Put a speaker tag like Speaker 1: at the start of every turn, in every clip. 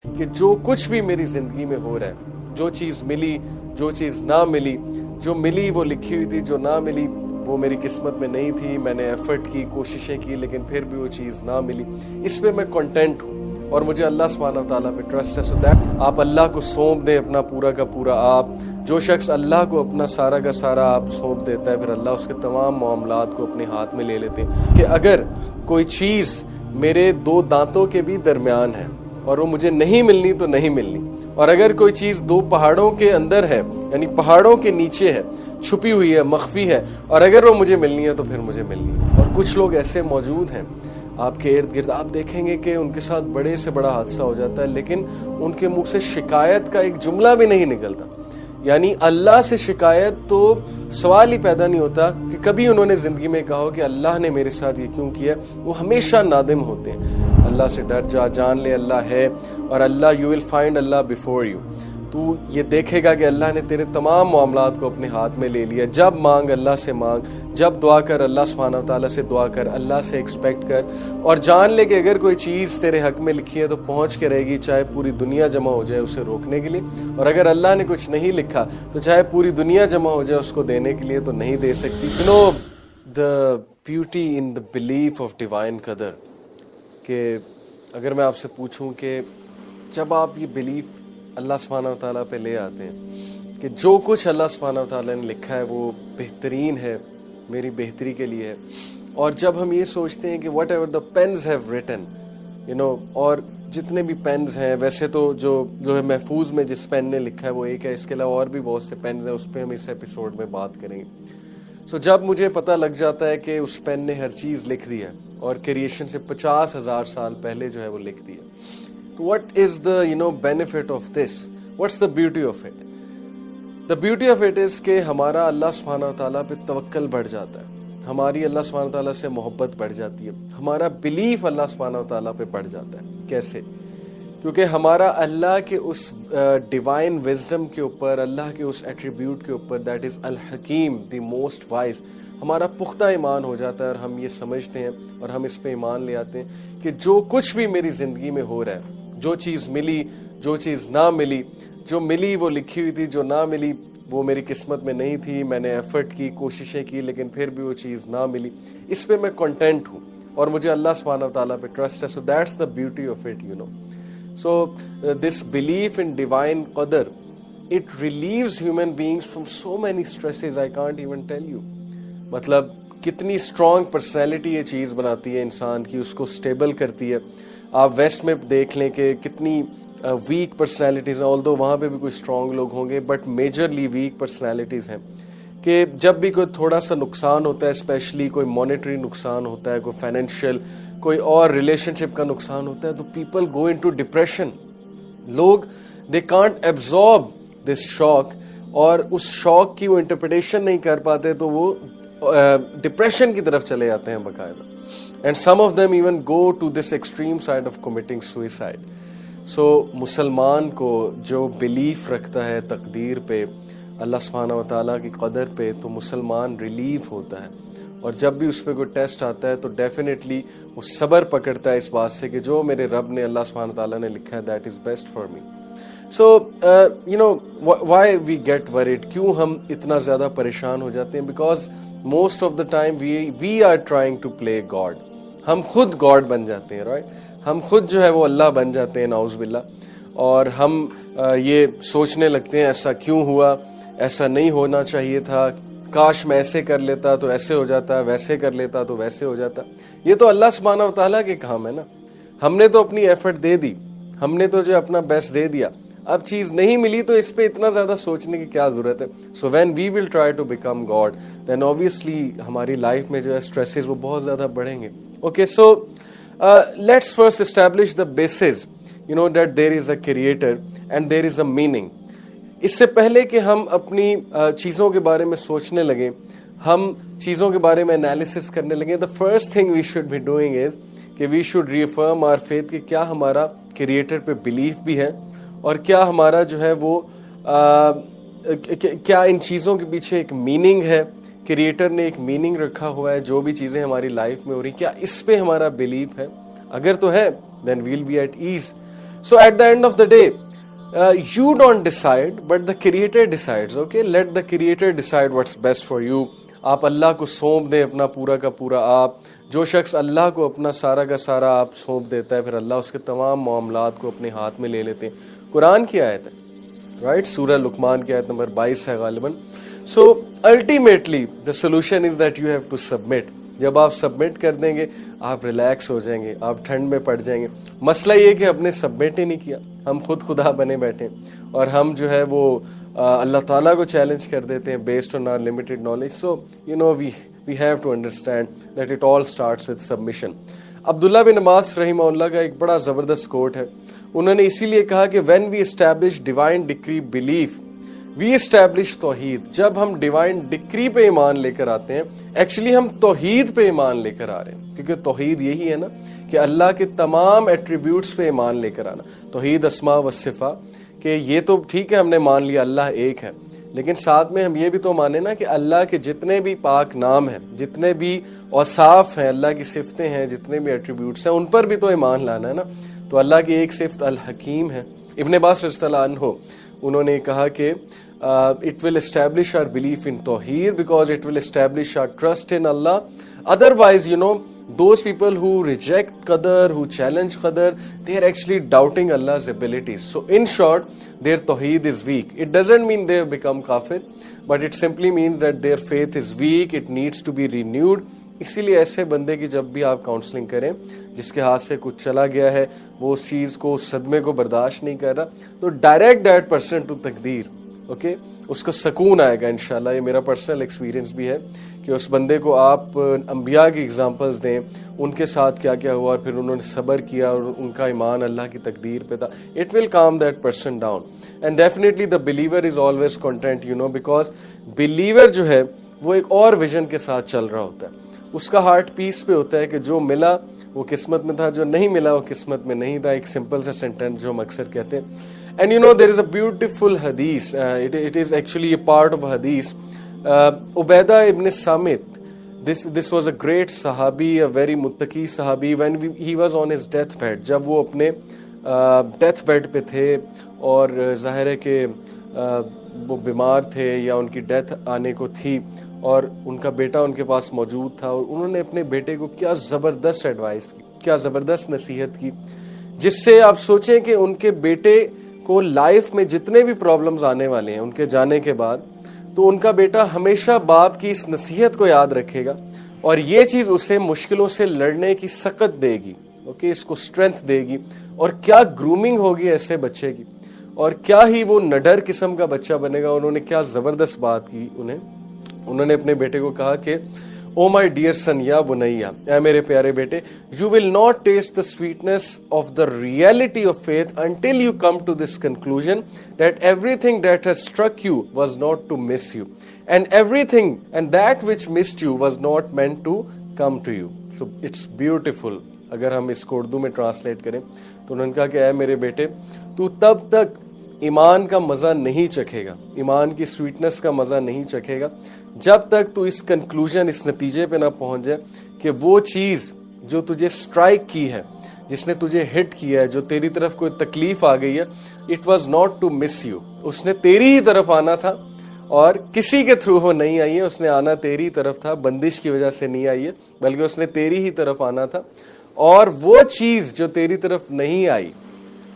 Speaker 1: کہ جو کچھ بھی میری زندگی میں ہو رہا ہے، جو چیز ملی، جو چیز نہ ملی، جو ملی وہ لکھی ہوئی تھی، جو نہ ملی وہ میری قسمت میں نہیں تھی، میں نے ایفرٹ کی، کوششیں کی، لیکن پھر بھی وہ چیز نہ ملی، اس پہ میں کنٹینٹ ہوں اور مجھے اللہ سبحانہ وتعالیٰ پہ ٹرسٹ ہے. سو دیٹ آپ اللہ کو سونپ دیں اپنا پورا کا پورا. آپ جو شخص اللہ کو اپنا سارا کا سارا آپ سونپ دیتا ہے، پھر اللہ اس کے تمام معاملات کو اپنے ہاتھ میں لے لیتے ہیں. کہ اگر کوئی چیز میرے دو دانتوں کے بھی درمیان ہے اور وہ مجھے نہیں ملنی تو نہیں ملنی، اور اگر کوئی چیز دو پہاڑوں کے اندر ہے، یعنی پہاڑوں کے نیچے ہے، چھپی ہوئی ہے، مخفی ہے، اور اگر وہ مجھے ملنی ہے تو پھر مجھے ملنی ہے. اور کچھ لوگ ایسے موجود ہیں آپ کے ارد گرد، آپ دیکھیں گے کہ ان کے ساتھ بڑے سے بڑا حادثہ ہو جاتا ہے لیکن ان کے منہ سے شکایت کا ایک جملہ بھی نہیں نکلتا. یعنی اللہ سے شکایت تو سوال ہی پیدا نہیں ہوتا کہ کبھی انہوں نے زندگی میں کہا ہو کہ اللہ نے میرے ساتھ یہ کیوں کیا. وہ ہمیشہ نادم ہوتے ہیں. اللہ سے ڈر جا، جان لے اللہ ہے، اور اللہ، یو ول فائنڈ اللہ بیفور یو. تو یہ دیکھے گا کہ اللہ نے تیرے تمام معاملات کو اپنے ہاتھ میں لے لیا. جب مانگ اللہ سے مانگ، جب دعا کر اللہ سبحانہ وتعالیٰ سے دعا کر، اللہ سے ایکسپیکٹ کر، اور جان لے کہ اگر کوئی چیز تیرے حق میں لکھی ہے تو پہنچ کے رہے گی، چاہے پوری دنیا جمع ہو جائے اسے روکنے کے لیے، اور اگر اللہ نے کچھ نہیں لکھا تو چاہے پوری دنیا جمع ہو جائے اس کو دینے کے لیے تو نہیں دے سکتی. You know the beauty in the belief of divine قدر، کہ اگر میں آپ سے پوچھوں کہ جب آپ یہ بلیف اللہ سبحانہ وتعالیٰ پہ لے آتے ہیں کہ جو کچھ اللہ سبحانہ وتعالیٰ نے لکھا ہے وہ بہترین ہے، میری بہتری کے لیے ہے، اور جب ہم یہ سوچتے ہیں کہ whatever the pens have written, اور جتنے بھی پینز ہیں، ویسے تو جو ہے محفوظ میں جس پین نے لکھا ہے وہ ایک ہے، اس کے علاوہ اور بھی بہت سے پینز ہیں، اس پہ ہم اس ایپیسوڈ میں بات کریں گے. سو جب مجھے پتہ لگ جاتا ہے کہ اس پین نے ہر چیز لکھ دی ہے اور کریشن سے 50,000 سال پہلے جو ہے وہ لکھ دی ہے، تو what is the benefit of this? What's the beauty of it? The beauty of it is کہ ہمارا اللہ سبحانہ وتعالیٰ پہ توکل بڑھ جاتا ہے، ہماری اللہ سبحانہ وتعالیٰ سے محبت بڑھ جاتی ہے، ہمارا بلیف اللہ سبحانہ وتعالیٰ پہ بڑھ جاتا ہے. کیسے؟ کیونکہ ہمارا اللہ کے اس ڈیوائن وزڈم کے اوپر، اللہ کے اس ایٹریبیوٹ کے اوپر، دیٹ از الحکیم، دی موسٹ وائز، ہمارا پختہ ایمان ہو جاتا ہے، اور ہم یہ سمجھتے ہیں اور ہم اس پہ ایمان لے آتے ہیں کہ جو کچھ بھی میری زندگی میں ہو رہا ہے، جو چیز ملی، جو چیز نہ ملی، جو ملی وہ لکھی ہوئی تھی، جو نہ ملی وہ میری قسمت میں نہیں تھی، میں نے ایفرٹ کی، کوششیں کی، لیکن پھر بھی وہ چیز نہ ملی، اس پہ میں کنٹینٹ ہوں اور مجھے اللہ سبحانہ وتعالیٰ پہ ٹرسٹ ہے. So that's the beauty of it. So this belief in divine qadar, it relieves human beings from so many stresses I can't even tell you. مطلب کتنی اسٹرانگ پرسنالٹی یہ چیز بناتی ہے انسان کی، اس کو اسٹیبل کرتی ہے. آپ ویسٹ میں دیکھ لیں کہ کتنی ویک پرسنالٹیز ہیں، آلدو وہاں پہ بھی کوئی اسٹرانگ لوگ ہوں گے، بٹ میجرلی ویک پرسنالٹیز ہیں. کہ جب بھی کوئی تھوڑا سا نقصان ہوتا ہے، اسپیشلی کوئی مانیٹری نقصان ہوتا ہے، کوئی فائنینشیل، کوئی اور ریلیشن شپ کا نقصان ہوتا ہے، تو پیپل گو انٹو ڈپریشن. لوگ دے کانٹ ایبزارب دس شاک، اور اس شاک کی وہ انٹرپریٹیشن نہیں کر پاتے تو وہ ڈپریشن کی طرف چلے جاتے ہیں باقاعدہ. And some of them even go to this extreme side of committing suicide. So مسلمان کو جو بلیف رکھتا ہے تقدیر پہ، اللہ سبحانہ وتعالیٰ کی قدر پہ، تو مسلمان ریلیف ہوتا ہے، اور جب بھی اس پہ کوئی ٹیسٹ آتا ہے تو ڈیفینیٹلی وہ صبر پکڑتا ہے اس بات سے کہ جو میرے رب نے، اللہ سبحانہ وتعالیٰ نے لکھا ہے، that is best for me. So why we get worried, کیوں ہم اتنا زیادہ پریشان ہو جاتے ہیں؟ Because most of the time we are trying to play God. ہم خود گاڈ بن جاتے ہیں، رائٹ؟ ہم خود جو ہے وہ اللہ بن جاتے ہیں، نعوذ باللہ. اور ہم یہ سوچنے لگتے ہیں ایسا کیوں ہوا، ایسا نہیں ہونا چاہیے تھا، کاش میں ایسے کر لیتا تو ایسے ہو جاتا، ویسے کر لیتا تو ویسے ہو جاتا. یہ تو اللہ سبحانہ وتعالیٰ کے کام ہے نا. ہم نے تو اپنی ایفرٹ دے دی، ہم نے تو جو اپنا بیسٹ دے دیا، اب چیز نہیں ملی تو اس پہ اتنا زیادہ سوچنے کی کیا ضرورت ہے. So when we will try to become God, then obviously ہماری لائف میں جو ہے اسٹریسز وہ بہت زیادہ بڑھیں گے. Okay, so let's first establish the bases that there is a creator and there is a meaning. اس سے پہلے کہ ہم اپنی چیزوں کے بارے میں سوچنے لگیں، ہم چیزوں کے بارے میں انالیسس کرنے لگیں، the first thing we should be doing is کہ we should reaffirm our faith کہ کیا ہمارا کریٹر پہ بلیف بھی ہے، اور کیا ہمارا جو ہے وہ کیا ان چیزوں کے پیچھے ایک میننگ ہے، کریٹر نے ایک میننگ رکھا ہوا ہے جو بھی چیزیں ہماری لائف میں ہو رہی، کیا اس پہ ہمارا بلیف ہے؟ اگر تو ہے then we'll be at ease. So at the end of the day, you don't decide, but the Creator decides. Okay, let the Creator decide what's best for you. آپ اللہ کو سونپ دیں اپنا پورا کا پورا. آپ جو شخص اللہ کو اپنا سارا کا سارا آپ سونپ دیتا ہے, پھر اللہ اس کے تمام معاملات کو اپنے ہاتھ میں لے لیتے ہیں. قرآن کی آیت ہے, رائٹ, سورہ لقمان کی آیت نمبر 22 ہے غالباً. So ultimately the solution is that you have to submit. جب آپ سبمٹ کر دیں گے آپ ریلیکس ہو جائیں گے, آپ ٹھنڈ میں پڑ جائیں گے. مسئلہ یہ کہ ہم نے سبمٹ ہی نہیں کیا, ہم خود خدا بنے بیٹھے اور ہم جو ہے وہ اللہ تعالیٰ کو چیلنج کر دیتے ہیں based on our limited knowledge. So you know we have to understand that it all starts with submission. Abdullah bin Abbas رحمہ اللہ کا ایک بڑا زبردست کوٹ ہے. انہوں نے اسی لیے کہا کہ when we establish divine decree believe we establish توحید. جب ہم ڈیوائن ڈکری پہ ایمان لے کر آتے ہیں, ایکچولی ہم توحید پہ ایمان لے کر آ رہے ہیں, کیونکہ توحید یہی ہے نا کہ اللہ کے تمام ایٹریبیوٹس پہ ایمان لے کر آنا. توحید اسماء و صفات, کہ یہ تو ٹھیک ہے ہم نے مان لیا اللہ ایک ہے, لیکن ساتھ میں ہم یہ بھی تو مانے نا کہ اللہ کے جتنے بھی پاک نام ہیں, جتنے بھی اوصاف ہیں, اللہ کی صفتیں ہیں, جتنے بھی ایٹریبیوٹس ہیں, ان پر بھی تو ایمان لانا ہے نا. تو اللہ کی ایک صفت الحکیم ہے. ابن عباس رضی اللہ عنہ انہوں نے کہا کہ it will establish our belief in Tawheed because it will establish our trust in Allah. Otherwise, you know, those people who reject Qadar, who challenge Qadar, they are actually doubting Allah's abilities. So in short, their Tawheed is weak. It doesn't mean they have become kafir, but it simply means that their faith is weak. It needs to be renewed. اسی لیے ایسے بندے کی جب بھی آپ counselling کریں جس کے ہاتھ سے کچھ چلا گیا ہے, وہ اس چیز کو, اس صدمے کو برداشت نہیں کر رہا, تو ڈائریکٹ دیٹ پرسن ٹو تقدیر. اوکے, اس کو سکون آئے گا انشاءاللہ. یہ میرا پرسنل ایکسپیرینس بھی ہے کہ اس بندے کو آپ انبیاء کی ایگزامپلز دیں, ان کے ساتھ کیا کیا ہوا اور پھر انہوں نے صبر کیا اور ان کا ایمان اللہ کی تقدیر پہ تھا. It will calm that person down. And definitely the believer is always content, you know, because believer جو ہے وہ ایک اور ویژن کے ساتھ چل رہا ہوتا ہے. اس کا ہارٹ پیس پہ ہوتا ہے کہ جو ملا وہ قسمت میں تھا, جو نہیں ملا وہ قسمت میں نہیں تھا. ایک سمپل سا سینٹینس جو ہم اکثر کہتے ہیں. And you know, there is a beautiful hadith. It is actually a part of a hadith. Ubaidah ibn Samit, this was a great sahabi, a very muttaqi sahabi. When he was on his deathbed, جب وہ اپنے death bed پہ تھے اور ظاہر ہے کہ وہ بیمار تھے یا ان کی ڈیتھ آنے کو تھی, اور ان کا بیٹا ان کے پاس موجود تھا, اور انہوں نے اپنے بیٹے کو کیا زبردست ایڈوائس کی, کیا زبردست نصیحت کی, جس سے آپ سوچیں کہ ان کے بیٹے کو لائف میں جتنے بھی پرابلمز آنے والے ہیں ان کے جانے کے بعد, تو ان کا بیٹا ہمیشہ باپ کی اس نصیحت کو یاد رکھے گا, اور یہ چیز اسے مشکلوں سے لڑنے کی سکت دے گی. اوکے, اس کو اسٹرینتھ دے گی. اور کیا گرومنگ ہوگی ایسے بچے کی, اور کیا ہی وہ نڈر قسم کا بچہ بنے گا. انہوں نے کیا زبردست بات کی. انہوں نے اپنے بیٹے کو کہا کہ او مائی ڈیئر سن یا بنیا, اے میرے پیارے بیٹے, you will not taste the sweetness of the reality of faith until you come to this conclusion that everything that has struck you was not to miss you, and everything and that which missed you was not meant to come to you. So it's beautiful. اگر ہم اس کو اردو میں translate کریں تو انہوں نے کہا کہ اے میرے بیٹے, تو تب تک ایمان کا مزہ نہیں چکھے گا, ایمان کی سویٹنس کا مزہ نہیں چکھے گا, جب تک تو اس کنکلوژن, اس نتیجے پہ نہ پہنچ جائے کہ وہ چیز جو تجھے سٹرائک کی ہے, جس نے تجھے ہٹ کیا ہے, جو تیری طرف کوئی تکلیف آ گئی ہے, it was not to miss you, اس نے تیری ہی طرف آنا تھا, اور کسی کے تھرو وہ نہیں آئی ہے, اس نے آنا تیری طرف تھا, بندش کی وجہ سے نہیں آئی ہے, بلکہ اس نے تیری ہی طرف آنا تھا. اور وہ چیز جو تیری طرف نہیں آئی,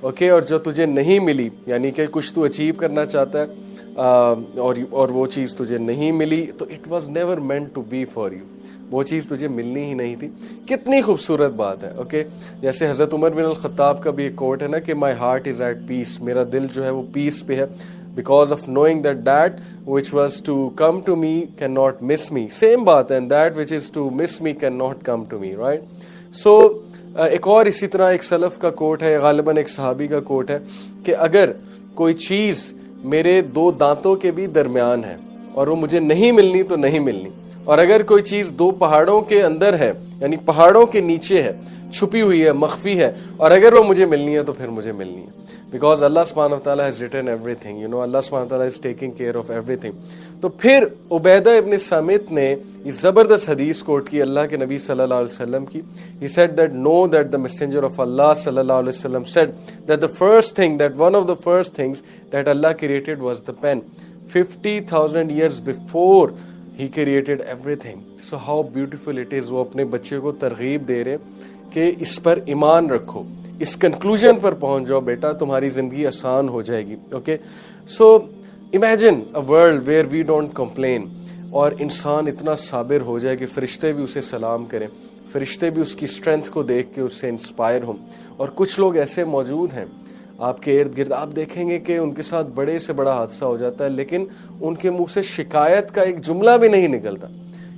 Speaker 1: اوکے, اور جو تجھے نہیں ملی, یعنی کہ کچھ تو اچیو کرنا چاہتا ہے اور وہ چیز تجھے نہیں ملی, تو it was never meant to be for you, وہ چیز تجھے ملنی ہی نہیں تھی. کتنی خوبصورت بات ہے. اوکے, جیسے حضرت عمر بن الخطاب کا بھی ایک کوٹ ہے نا کہ my heart is at peace, میرا دل جو ہے وہ پیس پہ ہے, because of knowing that that which was to come to me cannot miss me. Same بات ہے, and that which is to miss me cannot come to me, right? So ایک اور اسی طرح ایک سلف کا کوٹ ہے, غالباً ایک صحابی کا کوٹ ہے, کہ اگر کوئی چیز میرے دو دانتوں کے بھی درمیان ہے اور وہ مجھے نہیں ملنی تو نہیں ملنی, اور اگر کوئی چیز دو پہاڑوں کے اندر ہے, یعنی پہاڑوں کے نیچے ہے, چھپی ہوئی ہے, مخفی ہے, اور اگر وہ مجھے ملنی ہے تو پھر مجھے ملنی ہے, بیکاز اللہ سبحانہ وتعالیٰ has written everything, you know, اللہ سبحانہ وتعالیٰ is taking care of everything. تو پھر عبیدہ ابن صامت نے یہ زبردست حدیث کوٹ کی اللہ کے نبی صلی اللہ علیہ وسلم کی. He said that know that the messenger of Allah صلی اللہ علیہ وسلم said that the first thing, that one of the first things that Allah created was the pen. 50,000 years before He created everything. So how beautiful it is. وہ اپنے بچے کو ترغیب دے رہے کہ اس پر ایمان رکھو, اس کنکلوژن پر پہنچ جاؤ بیٹا, تمہاری زندگی آسان ہو جائے گی. Okay, so imagine a world where we don't complain, اور انسان اتنا صابر ہو جائے کہ فرشتے بھی اسے سلام کریں, فرشتے بھی اس کی اسٹرینتھ کو دیکھ کے اس سے انسپائر ہوں. اور کچھ لوگ ایسے موجود ہیں آپ کے ارد گرد, آپ دیکھیں گے کہ ان کے ساتھ بڑے سے بڑا حادثہ ہو جاتا ہے لیکن ان کے منہ سے شکایت کا ایک جملہ بھی نہیں نکلتا.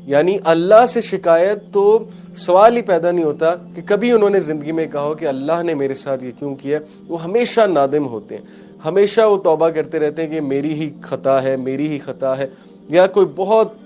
Speaker 1: یعنی اللہ سے شکایت تو سوال ہی پیدا نہیں ہوتا کہ کبھی انہوں نے زندگی میں کہا ہو کہ اللہ نے میرے ساتھ یہ کیوں کیا. وہ ہمیشہ نادم ہوتے ہیں, ہمیشہ وہ توبہ کرتے رہتے ہیں کہ میری ہی خطا ہے, میری ہی خطا ہے, یا کوئی بہت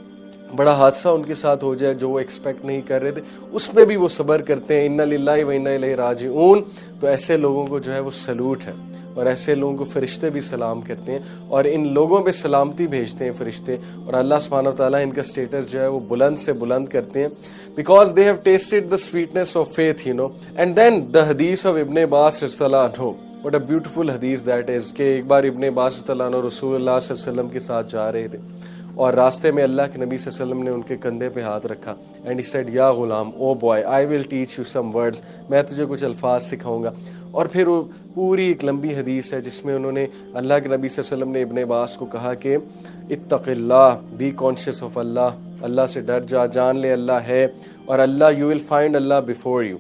Speaker 1: بڑا حادثہ ان کے ساتھ ہو جائے جو وہ ایکسپیکٹ نہیں کر رہے تھے, اس پہ بھی وہ صبر کرتے ہیں. انا للہ و انا الیہ راجعون. تو ایسے لوگوں کو جو ہے وہ سلوٹ ہے, اور ایسے لوگوں کو فرشتے بھی سلام کرتے ہیں, اور ان لوگوں پہ سلامتی بھیجتے ہیں فرشتے, اور اللہ سبحانہ وتعالیٰ ان کا سٹیٹس جو ہے وہ بلند سے بلند کرتے ہیں, because they have tasted the sweetness of faith, you know. And then the حدیث آف ابن عباس رضی اللہ عنہ, what a beautiful حدیث that is, کہ ایک بار ابن عباس رضی اللہ عنہ رسول اللہ صلی اللہ علیہ وسلم کے ساتھ جا رہے تھے, اور راستے میں اللہ کے نبی صلی اللہ علیہ وسلم نے ان کے کندھے پہ ہاتھ رکھا, اینڈ he said یا غلام, او boy, I will teach you some words, میں تجھے کچھ الفاظ سکھاؤں گا. اور پھر وہ پوری ایک لمبی حدیث ہے جس میں انہوں نے, اللہ کے نبی صلی اللہ علیہ وسلم نے ابن عباس کو کہا کہ اتق اللہ, بی کانشیس آف اللہ, اللہ سے ڈر جا, جان لے اللہ ہے, اور اللہ you will find Allah before you.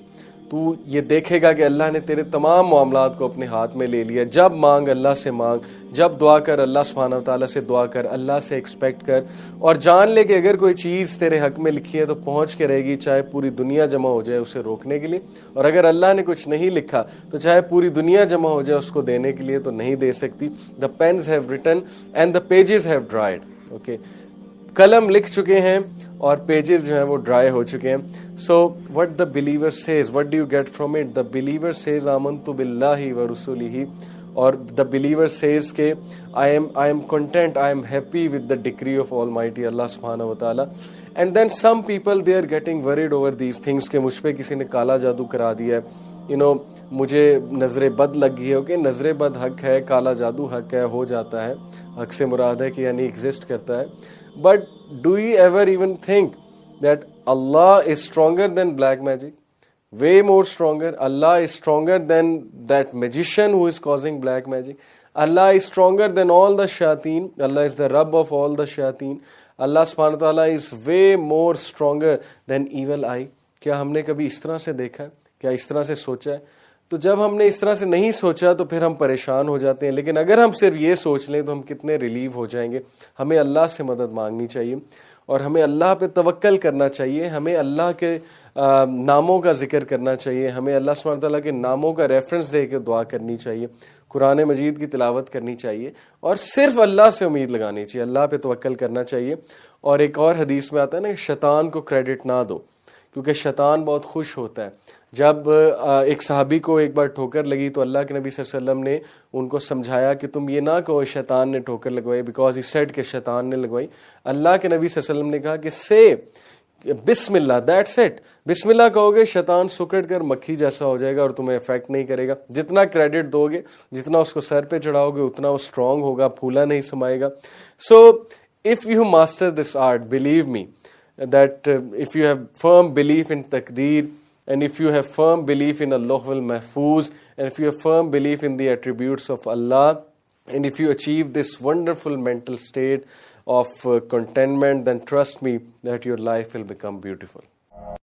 Speaker 1: تو یہ دیکھے گا کہ اللہ نے تیرے تمام معاملات کو اپنے ہاتھ میں لے لیا. جب مانگ اللہ سے مانگ, جب دعا کر اللہ سبحانہ وتعالیٰ سے دعا کر, اللہ سے ایکسپیکٹ کر, اور جان لے کہ اگر کوئی چیز تیرے حق میں لکھی ہے تو پہنچ کے رہے گی, چاہے پوری دنیا جمع ہو جائے اسے روکنے کے لیے, اور اگر اللہ نے کچھ نہیں لکھا تو چاہے پوری دنیا جمع ہو جائے اس کو دینے کے لیے تو نہیں دے سکتی. The pens have written and the pages have dried. Okay, قلم لکھ چکے ہیں اور پیجز جو ہیں وہ ڈرائی ہو چکے ہیں. So what the believer says, what do you get from it? The believer says آمنت باللہ و رسولہ, اور دا بلیور سیز کہ I am content, I am happy with the decree of almighty اللہ سبحانہ و تعالیٰ. And then some people they are getting worried over these things کہ مجھ پہ کسی نے کالا جادو کرا دیا ہے, یو نو, مجھے نظر بد لگ گئی ہے. اوکے, نظر بد حق ہے, کالا جادو حق ہے, ہو جاتا ہے, حق سے مراد ہے کہ یعنی ایگزسٹ کرتا ہے. But do you ever even think that Allah is stronger than black magic? Way more stronger. Allah is stronger than that magician who is causing black magic. Allah is stronger than all the shayateen. Allah is the Rabb of all the shayateen. Allah subhanahu wa ta'ala is way more stronger than evil eye. کیا ہم نے کبھی اس طرح سے دیکھا ہے؟ کیا اس طرح سے سوچا ہے؟ تو جب ہم نے اس طرح سے نہیں سوچا تو پھر ہم پریشان ہو جاتے ہیں. لیکن اگر ہم صرف یہ سوچ لیں تو ہم کتنے ریلیو ہو جائیں گے. ہمیں اللہ سے مدد مانگنی چاہیے, اور ہمیں اللہ پہ توکل کرنا چاہیے. ہمیں اللہ کے ناموں کا ذکر کرنا چاہیے. ہمیں اللہ سبحانہ تعالیٰ کے ناموں کا ریفرنس دے کے دعا کرنی چاہیے. قرآن مجید کی تلاوت کرنی چاہیے, اور صرف اللہ سے امید لگانی چاہیے, اللہ پہ توکل کرنا چاہیے. اور ایک اور حدیث میں آتا ہے نا کہ شیطان کو کریڈٹ نہ دو, کیونکہ شیطان بہت خوش ہوتا ہے. جب ایک صحابی کو ایک بار ٹھوکر لگی تو اللہ کے نبی صلی اللہ علیہ وسلم نے ان کو سمجھایا کہ تم یہ نہ کہو شیطان نے ٹھوکر لگوائی, بیکاز ہی سیڈ کہ شیطان نے لگوائی. اللہ کے نبی صلی اللہ علیہ وسلم نے کہا کہ سے بسم اللہ, دیٹس اٹ. بسم اللہ کہو گے شیطان سکڑ کر مکھی جیسا ہو جائے گا اور تمہیں افیکٹ نہیں کرے گا. جتنا کریڈٹ دو گے, جتنا اس کو سر پہ چڑھاؤ گے, اتنا وہ اسٹرانگ ہوگا, پھولا نہیں سمائے گا. So if you master this art, believe me that if you have firm belief in taqdeer, and if you have firm belief in Allah al-Mahfuz, and if you have firm belief in the attributes of Allah, and if you achieve this wonderful mental state of contentment, then trust me that your life will become beautiful.